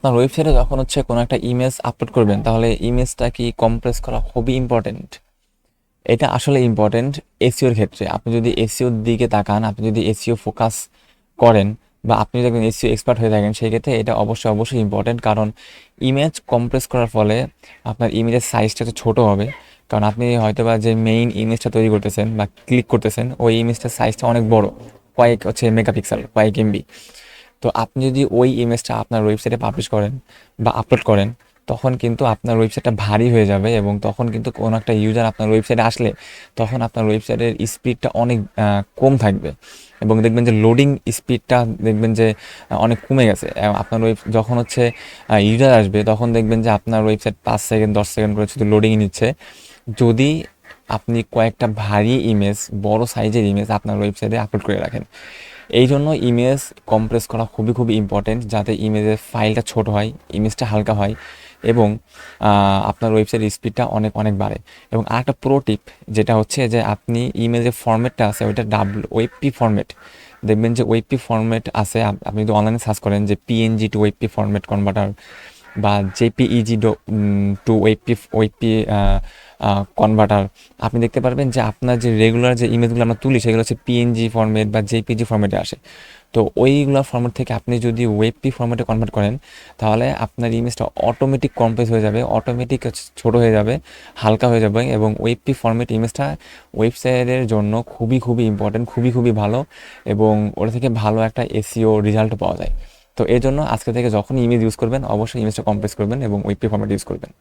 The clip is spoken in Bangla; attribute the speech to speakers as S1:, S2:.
S1: আপনার ওয়েবসাইটে যখন হচ্ছে কোনো একটা ইমেজ আপলোড করবেন, তাহলে ইমেজটা কি কম্প্রেস করা খুবই ইম্পর্টেন্ট। এটা আসলে ইম্পর্টেন্ট এসইওর ক্ষেত্রে। আপনি যদি এসইওর দিকে তাকান, আপনি যদি এসইও ফোকাস করেন, বা আপনি যদি একজন এসইও এক্সপার্ট হয়ে থাকেন, সেই ক্ষেত্রে এটা অবশ্যই অবশ্যই ইম্পর্টেন্ট। কারণ ইমেজ কম্প্রেস করার ফলে আপনার ইমেজের সাইজটা তো ছোটো হবে। কারণ আপনি হয়তোবা যে মেইন ইমেজটা তৈরি করতেছেন বা ক্লিক করতেছেন, ওই ইমেজটার সাইজটা অনেক বড়, কয়েক হচ্ছে মেগাপিক্সেল, কয়েক এমবি। তো আপনি যদি ওই ইমেজটা আপনার ওয়েবসাইটে পাবলিশ করেন বা আপলোড করেন, তখন কিন্তু আপনার ওয়েবসাইটটা ভারী হয়ে যাবে, এবং তখন কিন্তু কোনো একটা ইউজার আপনার ওয়েবসাইটে আসলে তখন আপনার ওয়েবসাইটের স্পিডটা অনেক কম থাকবে, এবং দেখবেন যে লোডিং স্পিডটা দেখবেন যে অনেক কমে গেছে। আপনার যখন হচ্ছে ইউজার আসবে, তখন দেখবেন যে আপনার ওয়েবসাইট 5 সেকেন্ড 10 সেকেন্ড করে শুধু লোডিং নিচ্ছে। যদি আপনি কয়েকটা ভারী ইমেজ, বড় সাইজের ইমেজ আপনার ওয়েবসাইটে আপলোড করে রাখেন, এই জন্য ইমেজ কম্প্রেস করা খুবই খুবই ইম্পর্টেন্ট, যাতে ইমেজের ফাইলটা ছোট হয়, ইমেজটা হালকা হয়, এবং আপনার ওয়েবসাইট স্পিডটা অনেক অনেক বাড়ে। এবং আরেকটা প্রো টিপ, যেটা হচ্ছে যে আপনি ইমেজের ফরম্যাটটা আছে ওইটা ওয়েবপি ফরম্যাট। দেখবেন যে ওয়েবপি ফরম্যাট আছে, আপনি যদি অনলাইনে সার্চ করেন যে পিএনজি টু ওয়েবপি ফরম্যাট কনভার্টার, বা জেপিইজি টু ওয়েবপি কনভার্টার, আপনি দেখতে পারবেন যে আপনার যে রেগুলার যে ইমেজগুলো আমরা তুলি, সেগুলো হচ্ছে পিএনজি ফরম্যাট বা জেপিজি ফরম্যাটে আসে। তো ওইগুলো ফরম্যাট থেকে আপনি যদি ওয়েবপি ফরম্যাটে কনভার্ট করেন, তাহলে আপনার ইমেজটা অটোমেটিক কম্প্রেস হয়ে যাবে, অটোমেটিক ছোটো হয়ে যাবে, হালকা হয়ে যাবে। এবং ওয়েবপি ফরম্যাট ইমেজটা ওয়েবসাইটের জন্য খুবই খুবই ইম্পর্টেন্ট, খুবই খুবই ভালো, এবং ওটা থেকে ভালো একটা এসইও রেজাল্ট পাওয়া যায়। তো এর জন্য আজকে থেকে যখন ইমেজ ইউজ করবেন, অবশ্যই ইমেজটা কম্প্রেস করবেন এবং ওয়েবপি ফরম্যাট ইউজ করবেন।